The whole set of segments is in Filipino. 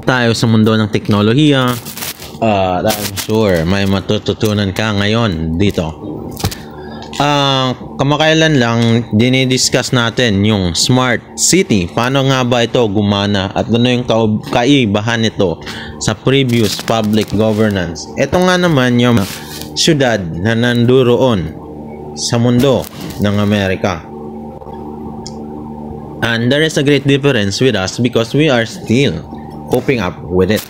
tayo sa mundo ng teknolohiya. I'm sure may matututunan ka ngayon dito. Kamakailan lang dinidiscuss natin yung smart city. Paano nga ba ito gumana at ano yung kaibahan nito sa previous public governance. Ito nga naman yung syudad na nanduroon sa mundo ng Amerika. And there is a great difference with us because we are still coping up with it.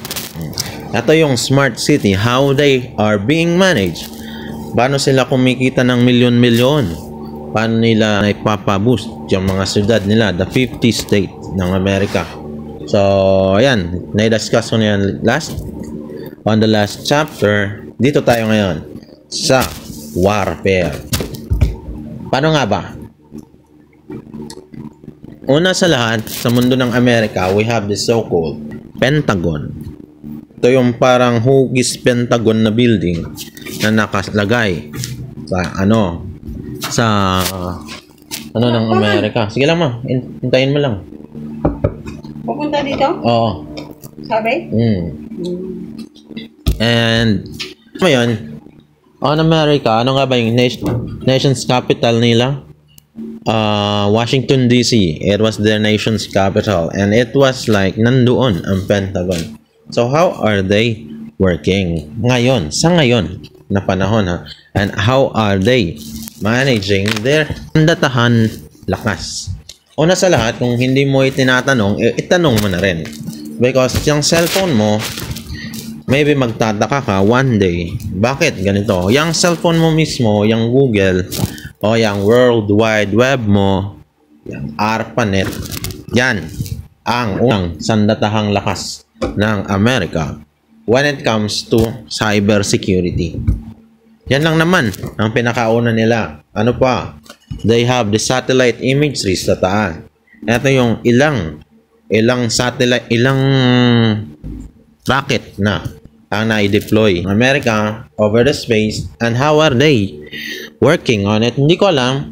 Ito yung smart city, how they are being managed. Paano sila kumikita ng milyon-milyon? Paano nila ipapaboost yung mga syudad nila, the 50 state ng Amerika. So, ayan, na-discuss ko na yan on the last chapter. Dito tayo ngayon sa warfare. Paano nga ba? Una sa lahat, sa mundo ng Amerika, we have the so-called Pentagon. Ito yung parang hugis Pentagon na building na nakalagay sa ng Amerika. Sige lang ma, hintayin mo lang. Pupunta dito? Oo. Sabi? And ngayon, on America, ano nga ba yung nation's capital nila? Washington DC. It was their nation's capital and it was like nandoon ang Pentagon. So how are they working ngayon, sa ngayon na panahon ha? And how are they managing their datahan lakas? Una sa lahat, kung hindi mo itinatanong, itanong mo na rin. Because yung cellphone mo, maybe magtataka ka one day, bakit ganito? Yung cellphone mo mismo, yung Google, o yung World Wide Web mo, yung ARPANET, yan ang unang sandatahang lakas ng Amerika when it comes to cyber security. Yan lang naman ang pinakauna nila. Ano pa? They have the satellite imagery sa taas. Ito yung ilang satellite, ilang rocket na ang na-deploy ng Amerika over the space, and how are they working on it? Hindi ko alam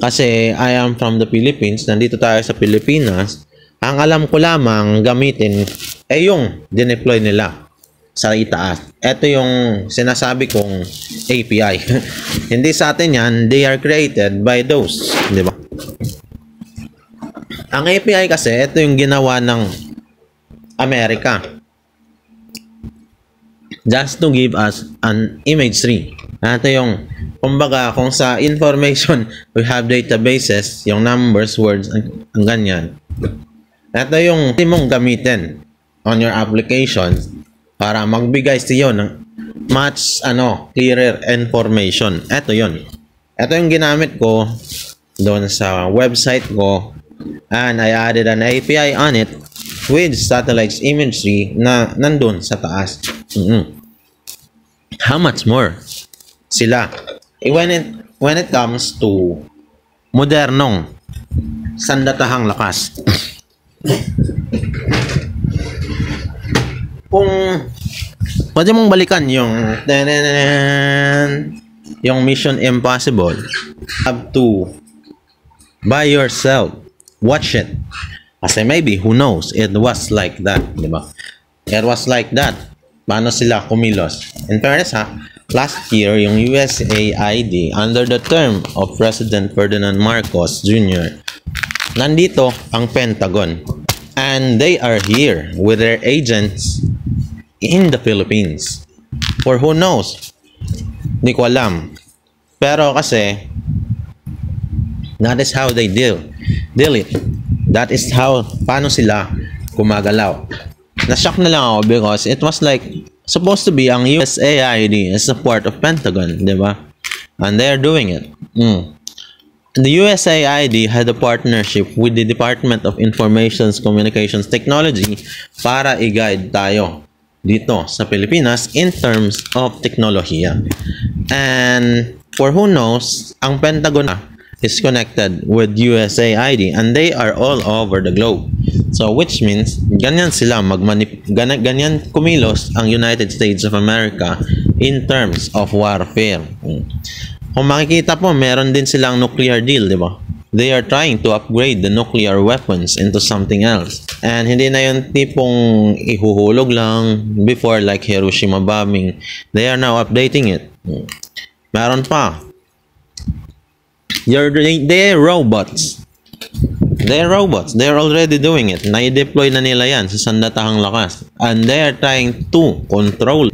kasi I am from the Philippines. Nandito tayo sa Pilipinas. Ang alam ko lamang gamitin ay yung dineploy nila sa itaas. Ito yung sinasabi kong API. Hindi sa atin yan. They are created by those. Di ba? Ang API kasi, ito yung ginawa ng Amerika. Just to give us an imagery. Ito yung, kumbaga, kung sa information, we have databases, yung numbers, words, ang ganyan. Ito yung hindi mong gamitin on your application para magbigay sa iyo ng much clearer information. Ito yun. Ito yung ginamit ko doon sa website ko, and I added an API on it with satellite imagery na nandun sa taas. How much more sila? When it comes to modernong sandatahang lakas. Kung pwede mong balikan yung Mission Impossible, have to by yourself watch it kasi maybe who knows, it was like that, di ba? It was like that. Paano sila kumilos? In fairness ha, last year yung USAID under the term of President Ferdinand Marcos Jr. nandito ang Pentagon, and they are here with their agents in the Philippines for who knows, hindi ko alam, pero kasi that is how they deal it. That is how, paano sila gumagalaw. Na-shock na lang ako because it was like supposed to be ang USAID is a part of Pentagon, di ba? And they are doing it. The USAID had a partnership with the Department of Information Communications Technology para i-guide tayo dito sa Pilipinas in terms of teknolohiya. And for who knows, ang Pentagon is connected with USAID and they are all over the globe. So which means ganyan sila ganyan kumilos ang United States of America in terms of warfare. Kung makikita po, meron din silang nuclear deal, di ba? they are trying to upgrade the nuclear weapons into something else. And hindi na yung tipong ihuhulog lang before like Hiroshima bombing. They are now updating it. Meron pa. They're robots. They're robots. They're already doing it. Na-deploy na nila yan sa sandatahang lakas. And they're trying to control.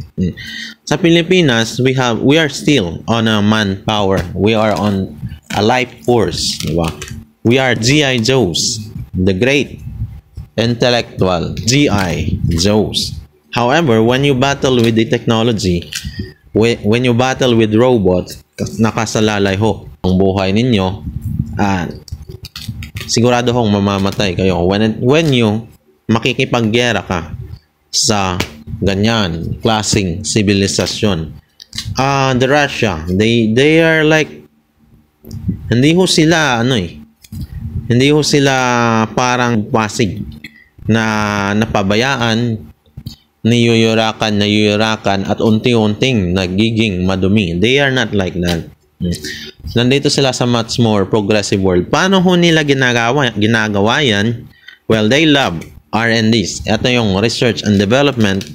Sa Pilipinas, we are still on a manpower. We are on a life force. Diba? We are G.I. Joes. The great intellectual G.I. Joes. However, when you battle with the technology, when you battle with robots, nakasalalay ho ang buhay ninyo, sigurado hong mamamatay kayo when you makikipaggera ka sa ganyan klaseng sibilisasyon. The Russia, they are like, hindi ho sila hindi ho sila parang Pasig na napabayaan, niyuyurakan at unti-unting nagiging madumi. They are not like that. Nandito sila sa much more progressive world. Paano ho nila ginagawa yan? Well, they love R&Ds. Ito yung research and development.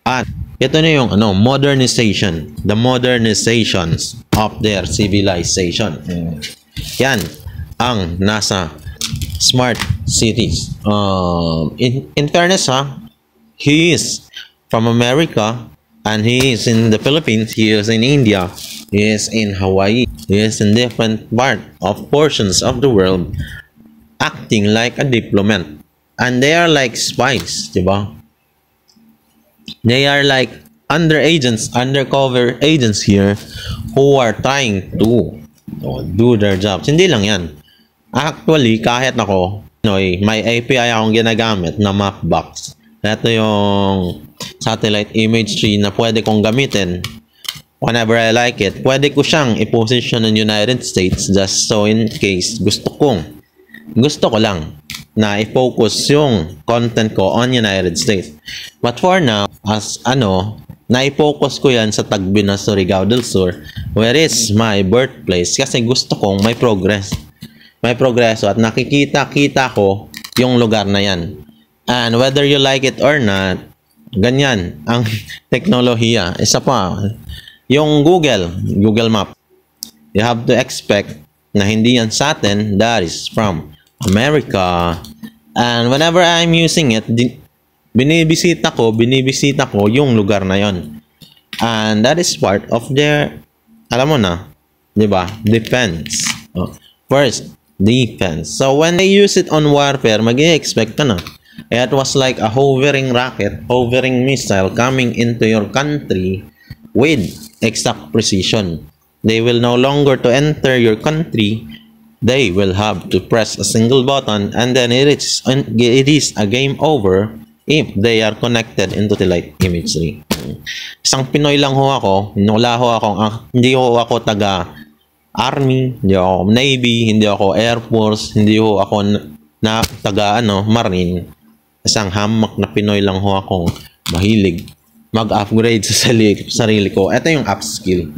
At ito na yung modernization. The modernizations of their civilization. Yan ang nasa smart cities. In fairness he is from America and he is in the Philippines, he is in India, he is in Hawaii, he is in different portions of the world acting like a diplomat. And they are like spies, diba? They are like undercover agents here who are trying to do their jobs. Hindi lang yan. Actually, kahit ako, may API akong ginagamit na Mapbox. Ito yung satellite imagery na pwede kong gamitin whenever I like it. Pwede ko siyang i-position in United States just so in case gusto ko lang na i-focus yung content ko on United States. But for now, as na-focus ko yan sa Tagbina, Surigao del Sur, where is my birthplace, kasi gusto kong may progress. May progreso at nakikita ko yung lugar na yan. And whether you like it or not, ganyan ang teknolohiya. Isa pa, yung Google Map, you have to expect na hindi yan sa atin, that is from America. And whenever I'm using it, binibisita ko yung lugar na yon. And that is part of their, alam mo na, di ba? Defense. First, defense. So when they use it on warfare, mag-i-expect ka na. It was like a hovering rocket, hovering missile coming into your country with exact precision. They will no longer to enter your country. They will have to press a single button and then it is a game over if they are connected into the light imagery. Isang Pinoy lang ho ako. Hindi ho ako taga Army, hindi ako Navy, hindi ako Air Force, hindi ho ako na taga Marine. Isang hamak na Pinoy lang ho akong mahilig mag-upgrade sa sarili ko. Ito yung upskill.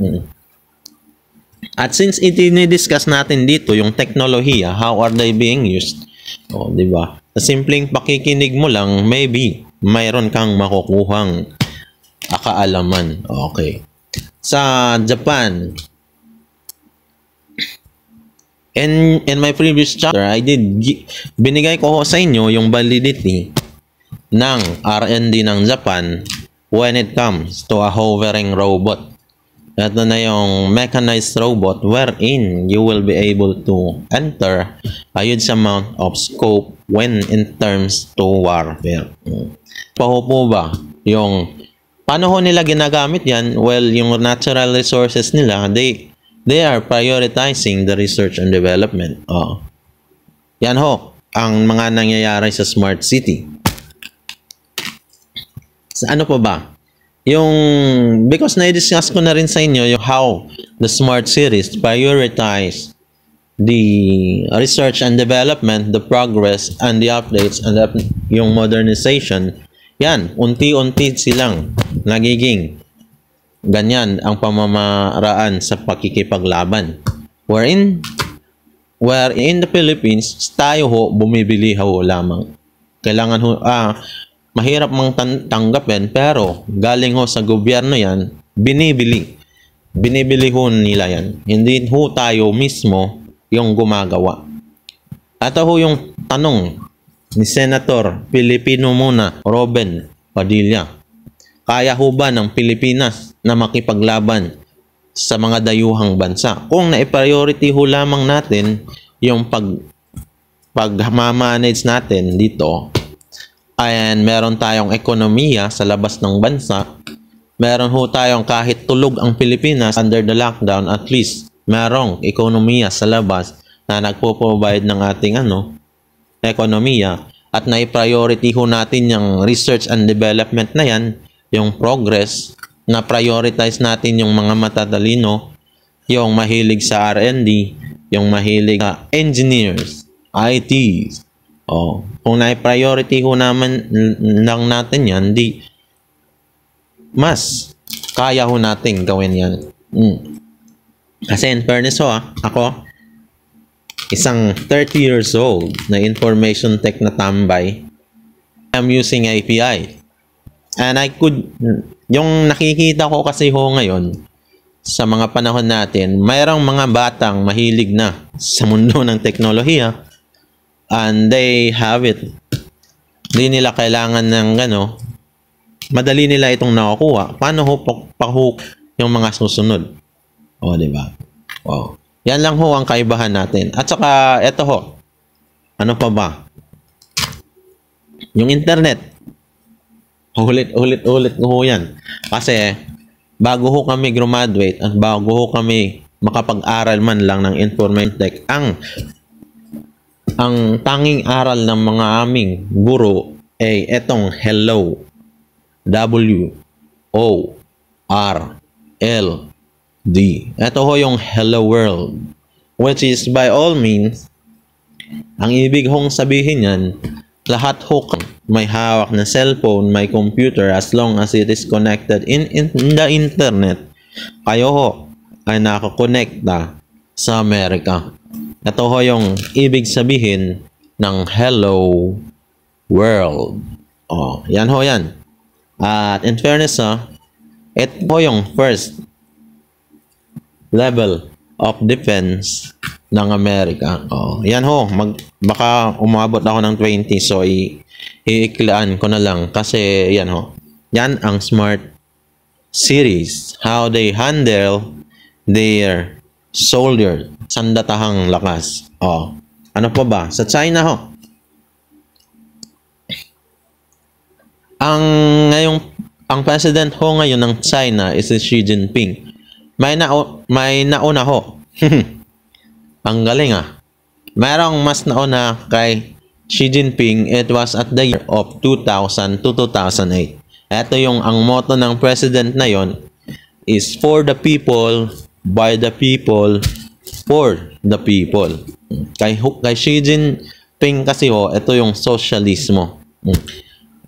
At since i-discuss natin dito yung teknolohiya, how are they being used? Di ba? Sa simpleng pakikinig mo lang, maybe mayroon kang makukuhang kaalaman. Okay. Sa Japan, in my previous chapter, binigay ko sa inyo yung validity ng R&D ng Japan when it comes to a hovering robot. Ito na yung mechanized robot wherein you will be able to enter a huge amount of scope when in terms to warfare. Po ba yung paano ho nila ginagamit yan? Well, yung natural resources nila, they are prioritizing the research and development. Yan ho ang mga nangyayari sa smart city. Sa ano pa ba? Because na-discuss ko na rin sa inyo yung how the smart cities prioritize the research and development, the progress and the updates and yung modernization. Yan, unti-unti silang nagiging ganyan ang pamamaraan sa pakikipaglaban. Wherein Where in the Philippines, tayo ho, bumibili ho lamang. Kailangan ho, mahirap mang tanggapin, pero galing ho sa gobyerno yan, binibili. Binibili ho nila yan. Hindi ho tayo mismo yung gumagawa. Ito ho yung tanong ni Senator Pilipino muna, Robin Padilla. Kaya ho ba ng Pilipinas na makipaglaban sa mga dayuhang bansa? Kung na-priority ho lamang natin yung pag-manage natin dito, and meron tayong ekonomiya sa labas ng bansa, meron ho tayong kahit tulog ang Pilipinas under the lockdown, at least merong ekonomiya sa labas na nagpo-provide ng ating ekonomiya, at na-priority ho natin yung research and development na yan, yung progress, na prioritize natin yung mga matatalino, yung mahilig sa R&D, yung mahilig sa engineers, ITs. Kung na-priority ho naman lang natin yan, di mas kaya ho natin gawin yan. Kasi in fairness ho, ako, isang 30 years old na information tech na tambay, I'm using API. And I could, yung nakikita ko kasi ho ngayon, sa mga panahon natin, mayroong mga batang mahilig na sa mundo ng teknolohiya, and they have it. Hindi nila kailangan ng madali nila itong nakukuha. Paano ho pa-hook yung mga susunod? Di ba? Yan lang ho ang kaibahan natin. At saka, eto ho. Ano pa ba? Yung internet. Ulit ho yan. Kasi, bago ho kami graduate at bago ho kami makapag-aral man lang ng information tech, ang tanging aral ng mga aming guro ay etong hello. W-O-R-L-D. Ito ho yung hello world. Which is by all means, ang ibig hong sabihin yan, lahat ho may hawak na cellphone, may computer, as long as it is connected in the internet, kayo ho ay nakakonekta sa Amerika. Ito ho yung ibig sabihin ng hello world. Yan ho yan. At in fairness, ito ho yung first level of defense ng Amerika. Yan ho, baka umabot ako ng 20, so iiklaan ko na lang kasi yan ho. Yan ang smart cities, how they handle their soldier, sandatahang lakas. Ano pa ba? Sa China ho, ang president ho ngayon ng China is si Xi Jinping. May nauna ho. Ang galing Merong mas nauna kay Xi Jinping. It was at the year of 2000 to 2008. Ito yung ang motto ng president na yon is for the people, by the people, for the people. Kay Xi Jinping kasi ho, ito yung socialismo.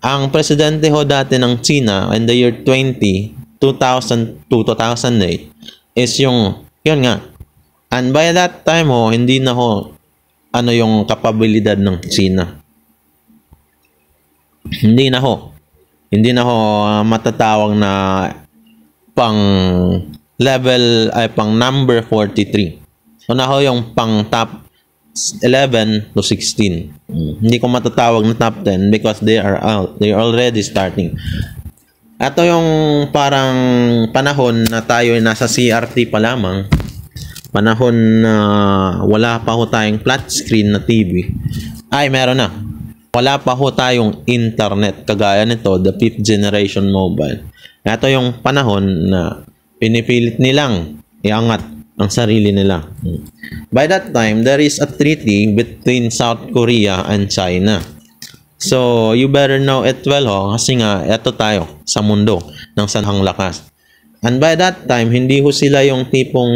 Ang presidente ho dati ng China in the year 2000 to 2008 is yun nga. And by that time ho, hindi na ho yung kapabilidad ng China. Hindi na ho matatawag na pang level ay pang number 43. So na ho yung pang top 11 to 16. Hindi ko matatawag na top 10 because they are out. They are already starting. Ito yung parang panahon na tayo ay nasa CRT pa lamang. Panahon na wala pa ho tayong flat screen na TV. Ay, meron na. Wala pa ho tayong internet. Kagaya nito, the 5th generation mobile. Ito yung panahon na pinipilit nilang iangat ang sarili nila. By that time, there is a treaty between South Korea and China. So, you better know it well ho, kasi nga, eto tayo sa mundo ng sanhang lakas. And by that time, hindi ho sila yung tipong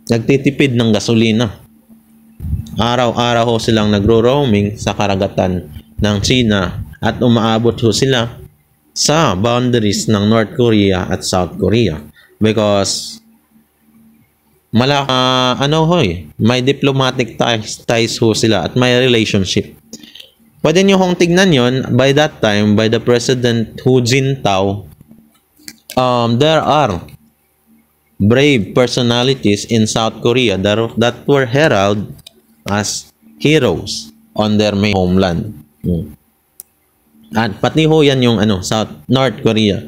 nagtitipid ng gasolina. Araw-araw ho silang nagro-roaming sa karagatan ng China at umaabot ho sila sa boundaries ng North Korea at South Korea. Because may diplomatic ties ho sila at may relationship. Pwede nyo hong tignan yon by that time, by the President Hu Jintao, there are brave personalities in South Korea that were heralded as heroes on their main homeland. At pati ho yan yung North Korea.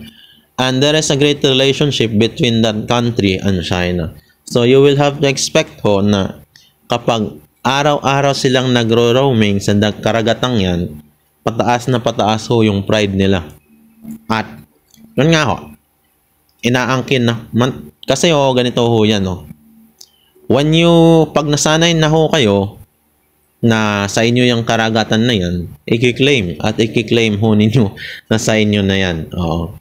And there is a great relationship between that country and China. So you will have to expect ho na kapag araw-araw silang nagro-roaming sa karagatang yan, pataas na pataas ho yung pride nila. At yun nga ho, inaangkin na. Kasi ho, ganito ho yan ho. Pag nasanay na ho kayo na sa inyo yung karagatan na yan, i-claim ho ninyo na sa inyo na yan. Oo.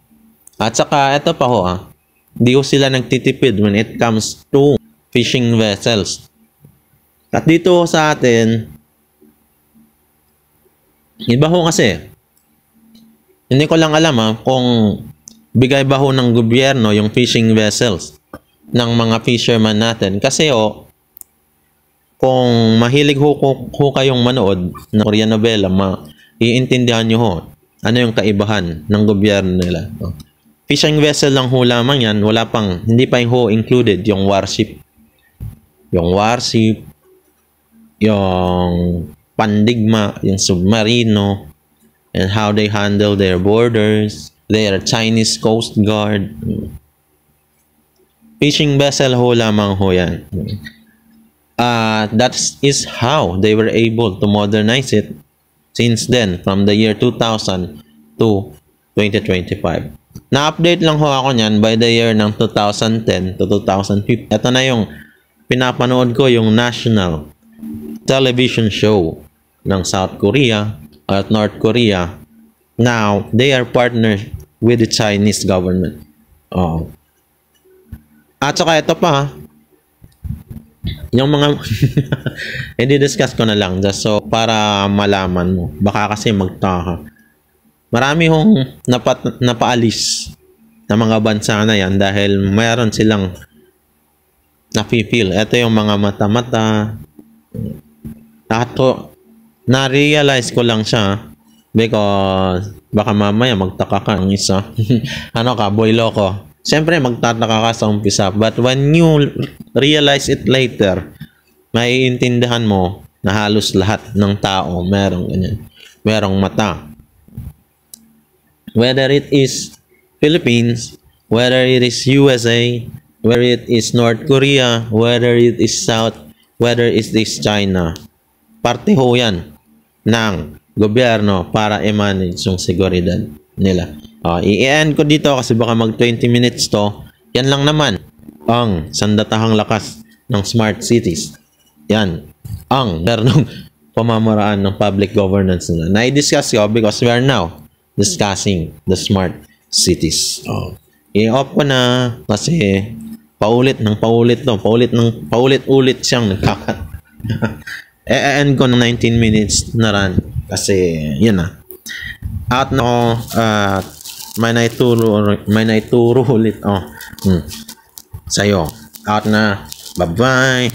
At saka, ito pa ho di ho sila nagtitipid when it comes to fishing vessels. At dito sa atin, iba ho kasi, hindi ko lang alam kung bigay ba ho ng gobyerno yung fishing vessels ng mga fisherman natin. Kasi kung mahilig ho kayong manood ng Korean novela, iintindihan nyo ho ano yung kaibahan ng gobyerno nila. Fishing vessel lang ho lamang yan, hindi pa ho included yung warship. Yung pandigma, yung submarino, and how they handle their borders, their Chinese Coast Guard. Fishing vessel ho lamang ho yan. That is how they were able to modernize it since then, from the year 2000 to 2025. Na-update lang ho ako niyan by the year ng 2010 to 2015. Ito na yung pinapanood ko, yung national television show ng South Korea at North Korea. Now, they are partners with the Chinese government. At saka ito pa, yung mga i-discuss ko na lang just so para malaman mo. Baka kasi magtaka. Marami hong napaalis na mga bansa na yan dahil mayroon silang nafe-feel. Ito yung mga mata-mata. Na-realize ko lang siya because baka mamaya magtaka ka ang isa. Boy loko. Siyempre magtataka ka sa umpisa, but when you realize it later, maiintindihan mo na halos lahat ng tao merong mata. Whether it is Philippines, whether it is USA, whether it is North Korea, whether it is South, whether it is China, parte ho yan ng gobyerno para i-manage yung seguridad nila. I-end ko dito kasi baka mag 20 minutes to. Yan lang naman ang sandatahang lakas ng smart cities. Yan ang ng pamamaraan ng public governance nila. Na-discuss ko because we are now discussing the smart cities. I-off ko na kasi paulit to. Paulit-ulit siyang nagkakat. I-end ko ng 19 minutes na ran kasi yun na. Out na may naituro ulit sa'yo. Out na. Bye-bye.